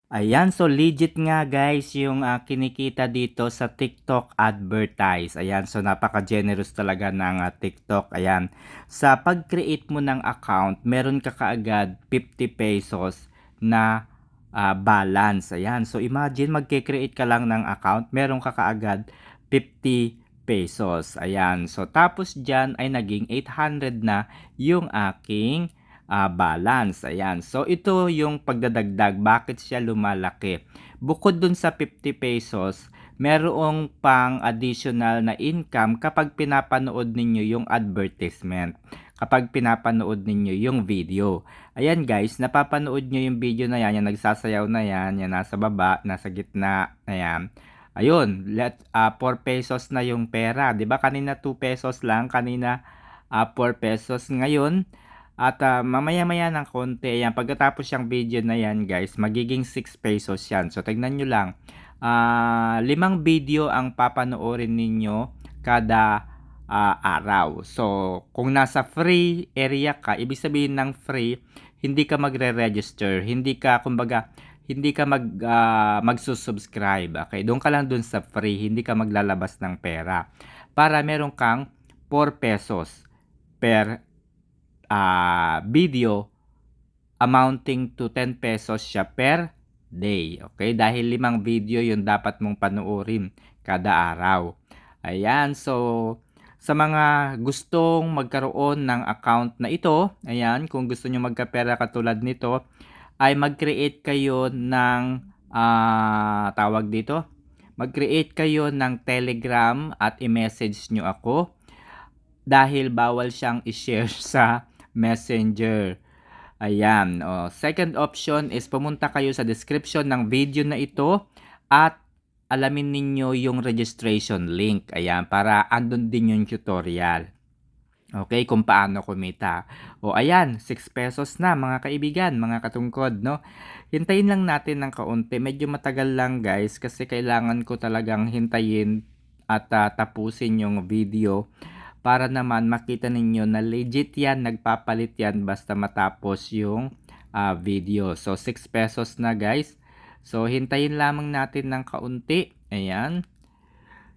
Ayan, so legit nga guys yung kinikita dito sa TikTok advertise. Ayan, so napaka-generous talaga ng TikTok. Ayan, sa pag-create mo ng account, meron ka kaagad 50 pesos na balance. Ayan, so imagine magke-create ka lang ng account, meron ka kaagad 50 pesos. Ayan, so tapos dyan ay naging 800 na yung aking balance. Ayan. So, ito yung pagdadagdag. Bakit siya lumalaki? Bukod dun sa 50 pesos, merong pang additional na income kapag pinapanood ninyo yung advertisement. Kapag pinapanood ninyo yung video. Ayan guys, napapanood nyo yung video na yan, yung nagsasayaw na yan, yan nasa baba, nasa gitna, ayan. Ayun, 4 pesos na yung pera. 'Di ba kanina 2 pesos lang, kanina 4 pesos. Ngayon, at mamaya-maya ng konti, ayan, pagkatapos yung video na yan guys, magiging 6 pesos yan. So, tignan nyo lang, 5 video ang papanoorin ninyo kada araw. So, kung nasa free area ka, ibig sabihin ng free, hindi ka magre-register, hindi ka, kumbaga, hindi ka magsusubscribe. Okay? Doon ka lang doon sa free, hindi ka maglalabas ng pera. Para meron kang 4 pesos per video amounting to 10 pesos siya per day. Okay? Dahil 5 video yung dapat mong panoorin kada araw. Ayan. So, sa mga gustong magkaroon ng account na ito, ayan, kung gusto nyo magkapera katulad nito, ay mag-create kayo ng tawag dito, mag-create kayo ng Telegram at i-message nyo ako dahil bawal siyang i-share sa Messenger. Ayan. Second option is pumunta kayo sa description ng video na ito at alamin ninyo yung registration link. Ayan, para andun din yung tutorial. Okay, kung paano kumita. Ayan, 6 pesos na mga kaibigan, mga katungkod, no? Hintayin lang natin ng kaunti. Medyo matagal lang guys kasi kailangan ko talagang hintayin at tapusin yung video para naman makita ninyo na legit yan, nagpapalit yan basta matapos yung video. So, 6 pesos na guys. So, hintayin lamang natin ng kaunti. Ayan.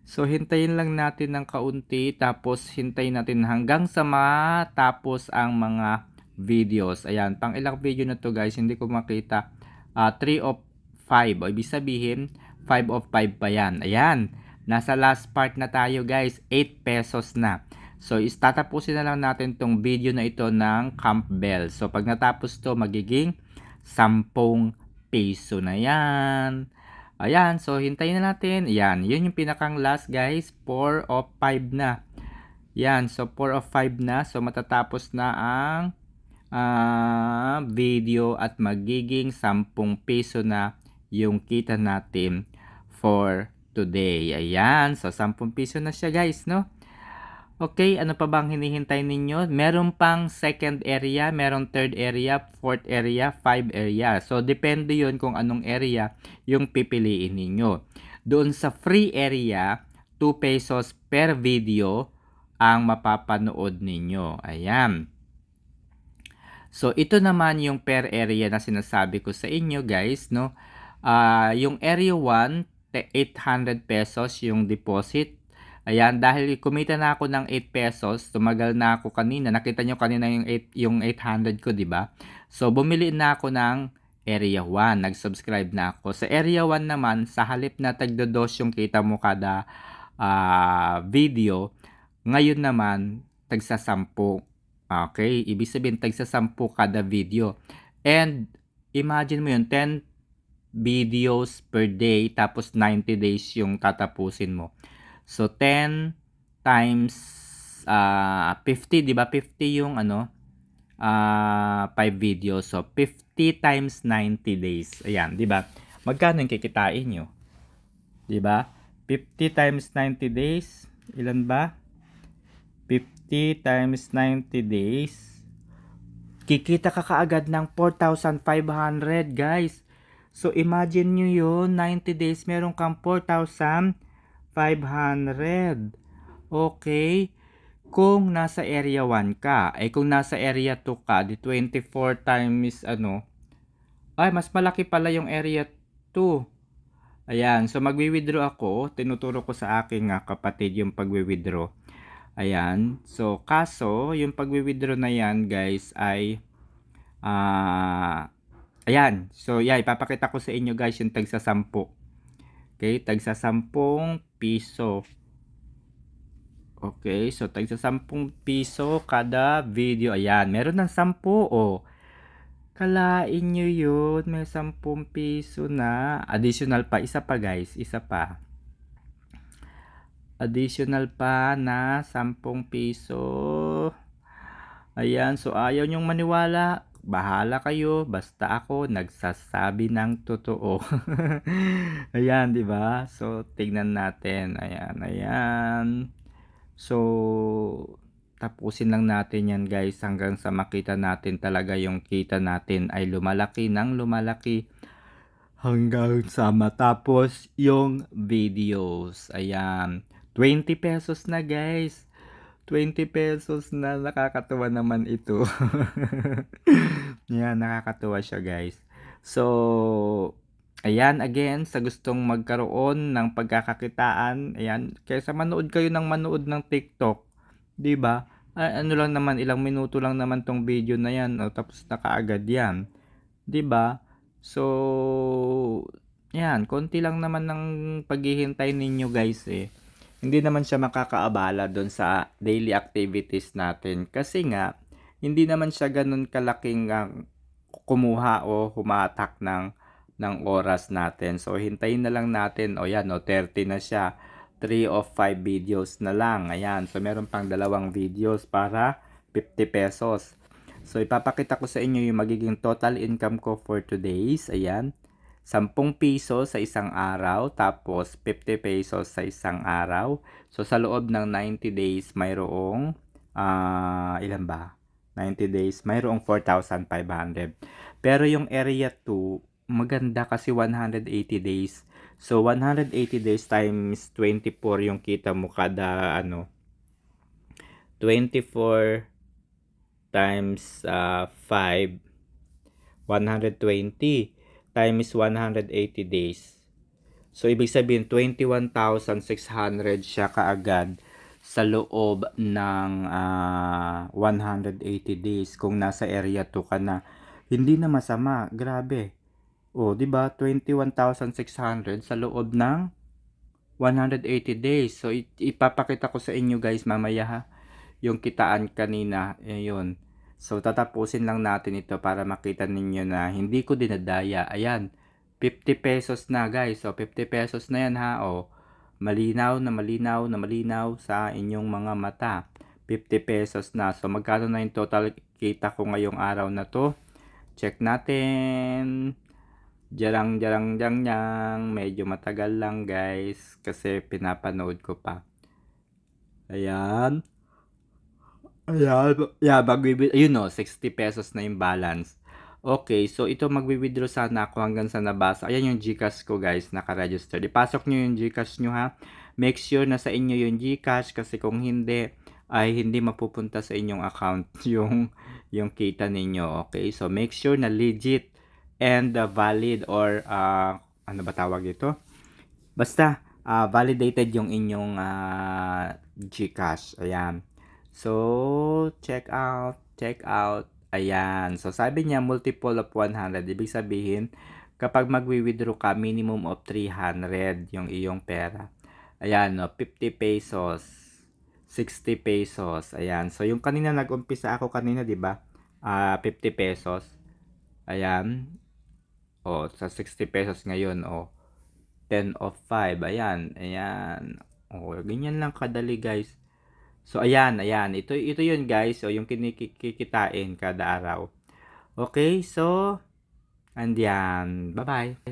So, hintayin lang natin ng kaunti tapos hintayin natin hanggang sa matapos ang mga videos. Ayan, pang ilang video na to guys, hindi ko makita. 3 of 5. O, ibig sabihin, 5 of 5 pa yan. Ayan, nasa last part na tayo guys, 8 pesos na. So, tatapusin na lang natin tong video na ito ng Campbell. So, pag natapos to, magiging 10 piso na yan. Ayan, so hintayin na natin. Ayan, yun yung pinakang last guys. 4 of 5 na. Yan, so 4 of 5 na. So matatapos na ang video at magiging 10 piso na yung kita natin for today. Ayan, so 10 piso na siya guys, no? Okay, ano pa bang hinihintay ninyo? Meron pang second area, meron third area, fourth area, 5 area. So, depende yun kung anong area yung pipiliin ninyo. Doon sa free area, 2 pesos per video ang mapapanood ninyo. Ayan. So, ito naman yung per area na sinasabi ko sa inyo guys, no? Yung area 1, 800 pesos yung deposit. Ayan, dahil kumita na ako ng 8 pesos, tumagal na ako kanina. Nakita nyo kanina yung 800 ko, di ba? So, bumili na ako ng Area 1. Nag-subscribe na ako. Sa Area 1 naman, sa halip na tagdo-2 yung kita mo kada video, ngayon naman, tagsa-10. Okay? Ibig sabihin, tagsa-10 kada video. And, imagine mo yun, 10 videos per day, tapos 90 days yung tatapusin mo. So, 10 times 50, di ba? 50 yung 5 videos. So, 50 times 90 days. Ayan, di ba? Magkano yung kikitain nyo? Di ba? 50 times 90 days. Ilan ba? 50 times 90 days. Kikita ka kaagad ng 4,500, guys. So, imagine nyo yun. 90 days, meron kang 4,500. Okay. Kung nasa area 1 ka, ay kung nasa area 2 ka, di 24 times ay mas malaki pala yung area 2. Ayan, so magwi-withdraw ako, tinuturo ko sa aking kapatid yung pagwi-withdraw. Ayan, so kaso yung pagwi-withdraw na yan guys ay ayan, so yeah, ipapakita ko sa inyo guys yung tagsa 10. Okay, tagsa 10 piso. Okay, so tagsa 10 piso kada video. Ayan, meron ng 10 oh. Kalain nyo yun, may 10 piso na. Additional pa, isa pa guys, isa pa. Additional pa na 10 piso. Ayan, so ayaw nyong maniwala. Bahala kayo, basta ako nagsasabi ng totoo. Ayan, 'di ba? So tignan natin. Ayan, ayan. So tapusin lang natin 'yan, guys, hanggang sa makita natin talaga yung kita natin ay lumalaki ng lumalaki hanggang sa matapos yung videos. Ayan, 20 pesos na, guys. 20 pesos na, nakakatuwa naman ito. Yan, nakakatuwa siya guys. So, ayan, again, sa gustong magkaroon ng pagkakakitaan, ayan, kaysa manood kayo ng manood ng TikTok, 'di ba? Ano lang naman, ilang minuto lang naman tong video na yan, tapos na kaagad yan, 'di ba? So, yan, konti lang naman ng paghihintay ninyo guys eh. Hindi naman siya makakaabala doon sa daily activities natin kasi nga hindi naman siya ganun kalaking kumuha o humatak ng oras natin. So hintayin na lang natin. O yan, 30 na siya. 3 of 5 videos na lang. Ayan. So meron pang dalawang videos para 50 pesos. So ipapakita ko sa inyo yung magiging total income ko for today's. Ayan. 10 piso sa isang araw, tapos 50 pesos sa isang araw. So sa loob ng 90 days mayroong ilan ba? 90 days mayroong 4,500. Pero yung area 2 maganda kasi 180 days. So 180 days times 24 yung kita mo kada 24 times 5, 120 times 180 days. So, ibig sabihin, 21,600 siya kaagad sa loob ng 180 days kung nasa area 2 ka na. Hindi na masama, grabe. O, di ba? 21,600 sa loob ng 180 days. So, ipapakita ko sa inyo guys mamaya ha, yung kitaan kanina. Ayun. So, tatapusin lang natin ito para makita ninyo na hindi ko dinadaya. Ayan, 50 pesos na guys. So, 50 pesos na yan ha. O, malinaw na malinaw na malinaw sa inyong mga mata. 50 pesos na. So, magkano na yung total kita ko ngayong araw na to? Check natin. Jarang jarang jang jang. Medyo matagal lang guys. Kasi pinapanood ko pa. Ayan. Ayan. Yeah, ayun o, 60 pesos na yung balance. Okay, so ito magwi-withdraw sana ako hanggang sa nabasa. Ayan yung GCash ko guys, naka-register. Ipasok nyo yung GCash nyo ha. Make sure na sa inyo yung GCash kasi kung hindi, ay hindi mapupunta sa inyong account yung kita ninyo. Okay, so make sure na legit and valid or ano ba tawag ito? Basta validated yung inyong GCash. Ayan. So, check out. Ayan. So, sabi niya multiple of 100. Ibig sabihin, kapag magwi-withdraw ka, minimum of 300 yung iyong pera. Ayan, no, 50 pesos, 60 pesos. Ayan. So, yung kanina nag-umpisa ako kanina, 'di ba? 50 pesos. Ayan. O, sa 60 pesos ngayon, 10 of 5. Ayan, ayan. O, ganyan lang kadali, guys. So, ayan, ayan. Ito yun, guys. So, yung kikitain kada araw. Okay, so, andiyan. Bye-bye.